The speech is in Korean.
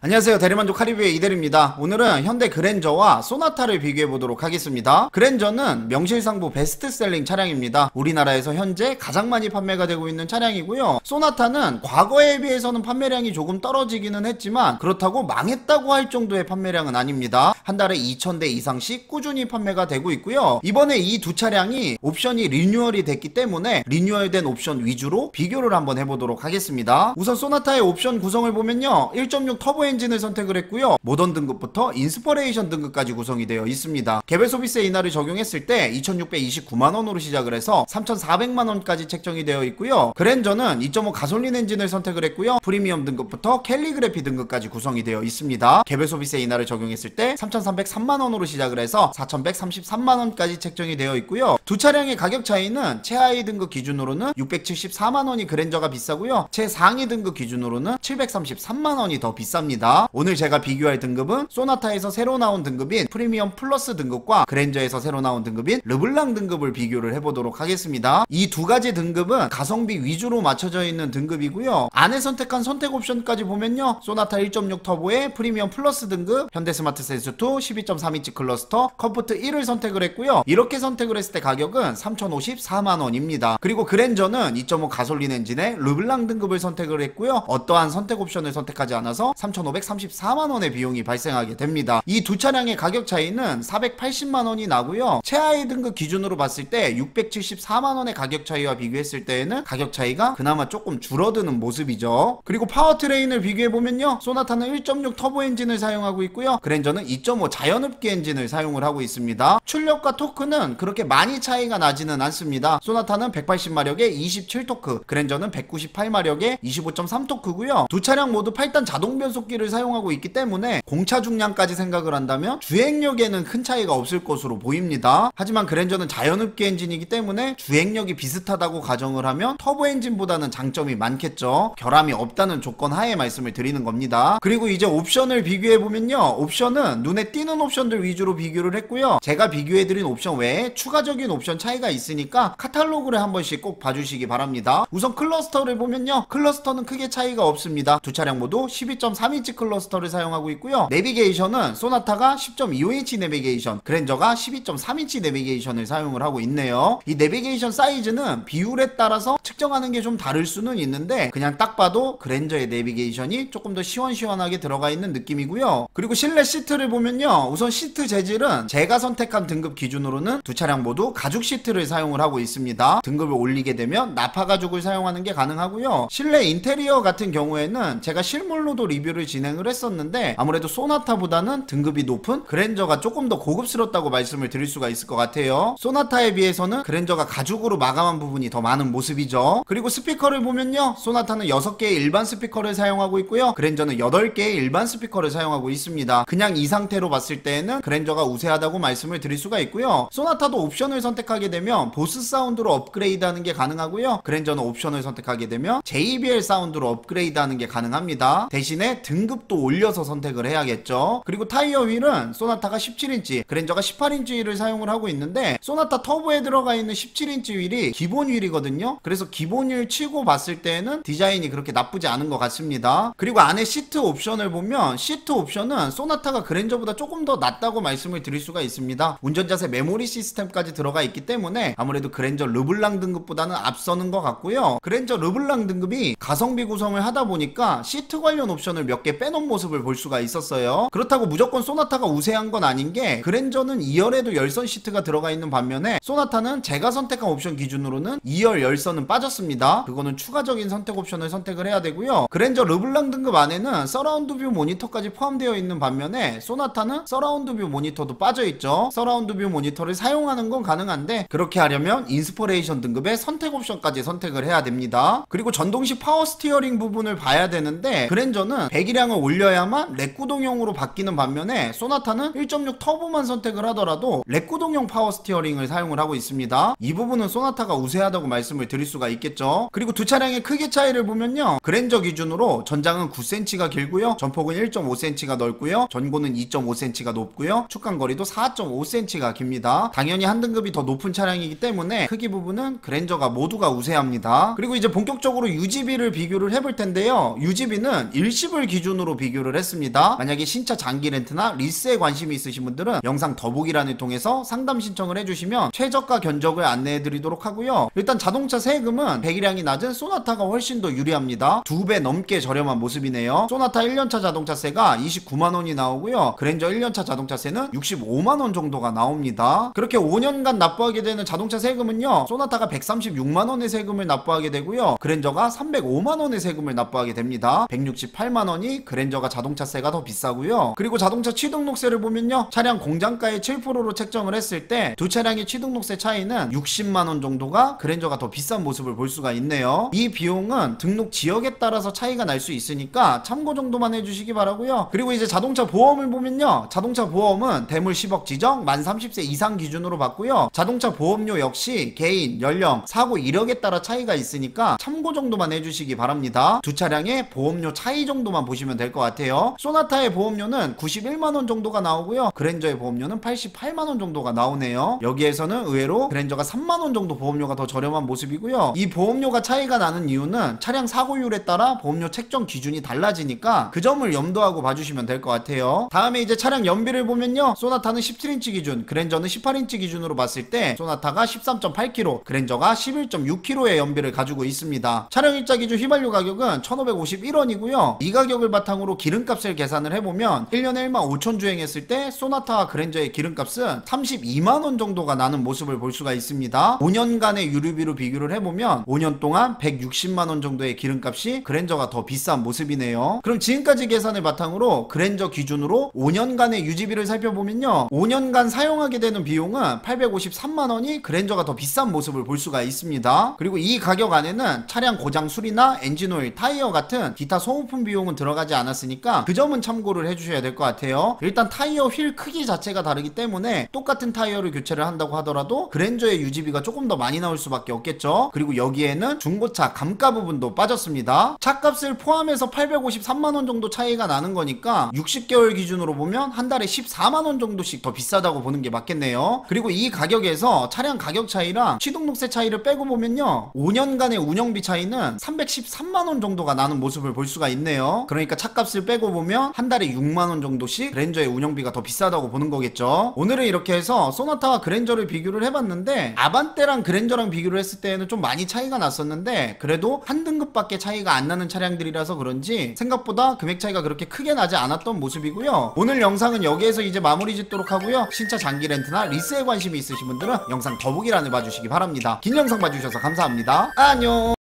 안녕하세요, 대리만족 카리뷰의 이대리입니다. 오늘은 현대 그랜저와 소나타를 비교해보도록 하겠습니다. 그랜저는 명실상부 베스트셀링 차량입니다. 우리나라에서 현재 가장 많이 판매가 되고 있는 차량이고요. 소나타는 과거에 비해서는 판매량이 조금 떨어지기는 했지만 그렇다고 망했다고 할 정도의 판매량은 아닙니다. 한 달에 2000대 이상씩 꾸준히 판매가 되고 있고요. 이번에 이 두 차량이 옵션이 리뉴얼이 됐기 때문에 리뉴얼된 옵션 위주로 비교를 한번 해보도록 하겠습니다. 우선 소나타의 옵션 구성을 보면요, 1.6 터보 엔진을 선택을 했고요. 모던 등급부터 인스퍼레이션 등급까지 구성이 되어 있습니다. 개별 소비세 인하를 적용했을 때 2629만원으로 시작을 해서 3400만원까지 책정이 되어 있고요. 그랜저는 2.5 가솔린 엔진을 선택을 했고요. 프리미엄 등급부터 캘리그래피 등급까지 구성이 되어 있습니다. 개별 소비세 인하를 적용했을 때 3303만원으로 시작을 해서 4133만원까지 책정이 되어 있고요. 두 차량의 가격 차이는 최하위 등급 기준으로는 674만원이 그랜저가 비싸고요. 최상위 등급 기준으로는 733만원이 더 비쌉니다. 오늘 제가 비교할 등급은 소나타에서 새로 나온 등급인 프리미엄 플러스 등급과 그랜저에서 새로 나온 등급인 르블랑 등급을 비교를 해보도록 하겠습니다. 이 두 가지 등급은 가성비 위주로 맞춰져 있는 등급이고요. 안에 선택한 선택 옵션까지 보면요, 소나타 1.6 터보의 프리미엄 플러스 등급, 현대 스마트 센스2 12.3인치 클러스터, 컴포트 1을 선택을 했고요. 이렇게 선택을 했을 때 가격은 3054만원입니다. 그리고 그랜저는 2.5 가솔린 엔진의 르블랑 등급을 선택을 했고요. 어떠한 선택 옵션을 선택하지 않아서 3534만원의 비용이 발생하게 됩니다. 이 두 차량의 가격 차이는 480만원이 나고요. 최하위 등급 기준으로 봤을 때 674만원의 가격 차이와 비교했을 때에는 가격 차이가 그나마 조금 줄어드는 모습이죠. 그리고 파워트레인을 비교해보면요, 소나타는 1.6 터보 엔진을 사용하고 있고요. 그랜저는 2.5 자연흡기 엔진을 사용을 하고 있습니다. 출력과 토크는 그렇게 많이 차이가 나지는 않습니다. 소나타는 180마력에 27토크, 그랜저는 198마력에 25.3토크고요. 두 차량 모두 8단 자동 변속기를 사용하고 있기 때문에 공차 중량까지 생각을 한다면 주행력에는 큰 차이가 없을 것으로 보입니다. 하지만 그랜저는 자연흡기 엔진이기 때문에 주행력이 비슷하다고 가정을 하면 터보 엔진보다는 장점이 많겠죠. 결함이 없다는 조건 하에 말씀을 드리는 겁니다. 그리고 이제 옵션을 비교해보면요, 옵션은 눈에 띄는 옵션들 위주로 비교를 했고요. 제가 비교해드린 옵션 외에 추가적인 옵션 차이가 있으니까 카탈로그를 한 번씩 꼭 봐주시기 바랍니다. 우선 클러스터를 보면요, 클러스터는 크게 차이가 없습니다. 두 차량 모두 12.3인치 클러스터를 사용하고 있고요. 내비게이션은 소나타가 10.25인치 내비게이션, 그랜저가 12.3인치 내비게이션을 사용을 하고 있네요. 이 내비게이션 사이즈는 비율에 따라서 측정하는 게 좀 다를 수는 있는데 그냥 딱 봐도 그랜저의 내비게이션이 조금 더 시원시원하게 들어가 있는 느낌이고요. 그리고 실내 시트를 보면요, 우선 시트 재질은 제가 선택한 등급 기준으로는 두 차량 모두 가죽 시트를 사용을 하고 있습니다. 등급을 올리게 되면 나파 가죽을 사용하는 게 가능하고요. 실내 인테리어 같은 경우에는 제가 실물로도 리뷰를 진행을 했었는데 아무래도 소나타보다는 등급이 높은 그랜저가 조금 더 고급스럽다고 말씀을 드릴 수가 있을 것 같아요. 소나타에 비해서는 그랜저가 가죽으로 마감한 부분이 더 많은 모습이죠. 그리고 스피커를 보면요, 소나타는 6개의 일반 스피커를 사용하고 있고요. 그랜저는 8개의 일반 스피커를 사용하고 있습니다. 그냥 이 상태로 봤을 때에는 그랜저가 우세하다고 말씀을 드릴 수가 있고요. 소나타도 옵션을 선택하게 되면 보스 사운드로 업그레이드하는 게 가능하고요. 그랜저는 옵션을 선택하게 되면 JBL 사운드로 업그레이드하는 게 가능합니다. 대신에 등급도 올려서 선택을 해야겠죠. 그리고 타이어 휠은 소나타가 17인치, 그랜저가 18인치 휠을 사용을 하고 있는데 소나타 터보에 들어가 있는 17인치 휠이 기본 휠이거든요. 그래서 기본 휠 치고 봤을 때는 디자인이 그렇게 나쁘지 않은 것 같습니다. 그리고 안에 시트 옵션을 보면 시트 옵션은 소나타가 그랜저보다 조금 더 낫다고 말씀을 드릴 수가 있습니다. 운전자세 메모리 시스템까지 들어가 있기 때문에 아무래도 그랜저 르블랑 등급보다는 앞서는 것 같고요. 그랜저 르블랑 등급이 가성비 구성을 하다 보니까 시트 관련 옵션을 몇 개 빼놓은 모습을 볼 수가 있었어요. 그렇다고 무조건 소나타가 우세한 건 아닌 게, 그랜저는 2열에도 열선 시트가 들어가 있는 반면에 소나타는 제가 선택한 옵션 기준으로는 2열 열선은 빠졌습니다. 그거는 추가적인 선택 옵션을 선택을 해야 되고요. 그랜저 르블랑 등급 안에는 서라운드 뷰 모니터까지 포함되어 있는 반면에 소나타는 서라운드 뷰 모니터도 빠져있죠. 서라운드 뷰 모니터를 사용하는 건 가능한데 그렇게 하려면 인스퍼레이션 등급의 선택 옵션까지 선택을 해야 됩니다. 그리고 전동식 파워 스티어링 부분을 봐야 되는데 그랜저는 배기량을 올려야만 렉구동형으로 바뀌는 반면에 소나타는 1.6 터보만 선택을 하더라도 렉구동형 파워 스티어링을 사용을 하고 있습니다. 이 부분은 소나타가 우세하다고 말씀을 드릴 수가 있겠죠. 그리고 두 차량의 크기 차이를 보면요, 그랜저 기준으로 전장은 9cm가 길고요, 전폭은 1.5cm가 넓고요, 전고는 2.5cm가 높고요, 축간거리도 4.5cm가 깁니다. 당연히 한 등급이 더 높은 차량이기 때문에 크기 부분은 그랜저가 모두가 우세합니다. 그리고 이제 본격적으로 유지비를 비교를 해볼 텐데요. 유지비는 일시불 기준으로 비교를 했습니다. 만약에 신차 장기 렌트나 리스에 관심이 있으신 분들은 영상 더보기란을 통해서 상담 신청을 해주시면 최저가 견적을 안내해드리도록 하고요. 일단 자동차 세금은 배기량이 낮은 소나타가 훨씬 더 유리합니다. 2배 넘게 저렴한 모습이네요. 소나타 1년차 자동차세가 29만원이 나오고요. 그랜저 1년차 자동차세는 65만원 정도가 나옵니다. 그렇게 5년간 납부하게 되는 자동차 세금은요, 소나타가 136만원의 세금을 납부하게 되고요, 그랜저가 305만원의 세금을 납부하게 됩니다. 168만원이 그랜저가 자동차세가 더 비싸고요. 그리고 자동차 취등록세를 보면요, 차량 공장가의 7%로 책정을 했을 때 두 차량의 취등록세 차이는 60만원 정도가 그랜저가 더 비싼 모습을 볼 수가 있네요. 이 비용은 등록 지역에 따라서 차이가 날 수 있으니까 참고 정도만 해주시기 바라고요. 그리고 이제 자동차 보험을 보면요, 자동차 보험은 대물 10억 지정, 만 30세 이상 기준으로 받고요. 자동차 보험료 역시 개인, 연령, 사고 이력에 따라 차이가 있으니까 참고 정도만 해주시기 바랍니다. 두 차량의 보험료 차이 정도만 보시면 될 것 같아요. 소나타의 보험료는 91만원 정도가 나오고요, 그랜저의 보험료는 88만원 정도가 나오네요. 여기에서는 의외로 그랜저가 3만원 정도 보험료가 더 저렴한 모습이고요. 이 보험료가 차이가 나는 이유는 차량 사고율에 따라 보험료 책정 기준이 달라지니까 그 점을 염두하고 봐주시면 될 것 같아요. 다음에 이제 차량 연비를 보면요, 소나타는 17인치 기준, 그랜저는 18인치 기준으로 봤을 때 소나타가 13.8km, 그랜저가 11.6km의 연비를 가지고 있습니다. 차량 일자 기준 휘발유 가격은 1,551원이고요. 이 가격을 바탕으로 기름값을 계산을 해보면 1년에 1만 5천 주행했을 때 소나타와 그랜저의 기름값은 32만원 정도가 나는 모습을 볼 수가 있습니다. 5년간의 유류비로 비교를 해보면 5년 동안 160만원 정도의 기름값이 그랜저가 더 비싼 모습이네요. 그럼 지금까지 계산을 바탕으로 그랜저 기준으로 5년간의 유지비를 살펴보면요, 5년간 사용하게 되는 비용은 853만원이 그랜저가 더 비싼 모습을 볼 수가 있습니다. 그리고 이 가격 안에는 차량 고장 수리나 엔진오일, 타이어 같은 기타 소모품 비용은 들어가지 않았으니까 그 점은 참고를 해주셔야 될 것 같아요. 일단 타이어 휠 크기 자체가 다르기 때문에 똑같은 타이어를 교체를 한다고 하더라도 그랜저의 유지비가 조금 더 많이 나올 수밖에 없겠죠. 그리고 여기에는 중고차 감가 부분도 빠졌습니다. 차값을 포함해서 853만원 정도 차이가 나는 거니까 60개월 기준으로 보면 한 달에 14만원 정도씩 더 비싸다고 보는 게 맞겠네요. 그리고 이 가격에서 차량 가격 차이랑 취등록세 차이를 빼고 보면요, 5년간의 운영비 차이는 313만원 정도가 나는 모습을 볼 수가 있네요. 그러니까 차값을 빼고 보면 한 달에 6만원 정도씩 그랜저의 운영비가 더 비싸다고 보는 거겠죠. 오늘은 이렇게 해서 소나타와 그랜저를 비교를 해봤는데, 아반떼랑 그랜저랑 비교를 했을 때는 좀 많이 차이가 났었는데 그래도 한 등급밖에 차이가 안 나는 차량들이라서 그런지 생각보다 금액 차이가 그렇게 크게 나지 않았던 모습이고요. 오늘 영상은 여기에서 이제 마무리 짓도록 하고요. 신차 장기 렌트나 리스에 관심이 있으신 분들은 영상 더보기란을 봐주시기 바랍니다. 긴 영상 봐주셔서 감사합니다. 안녕.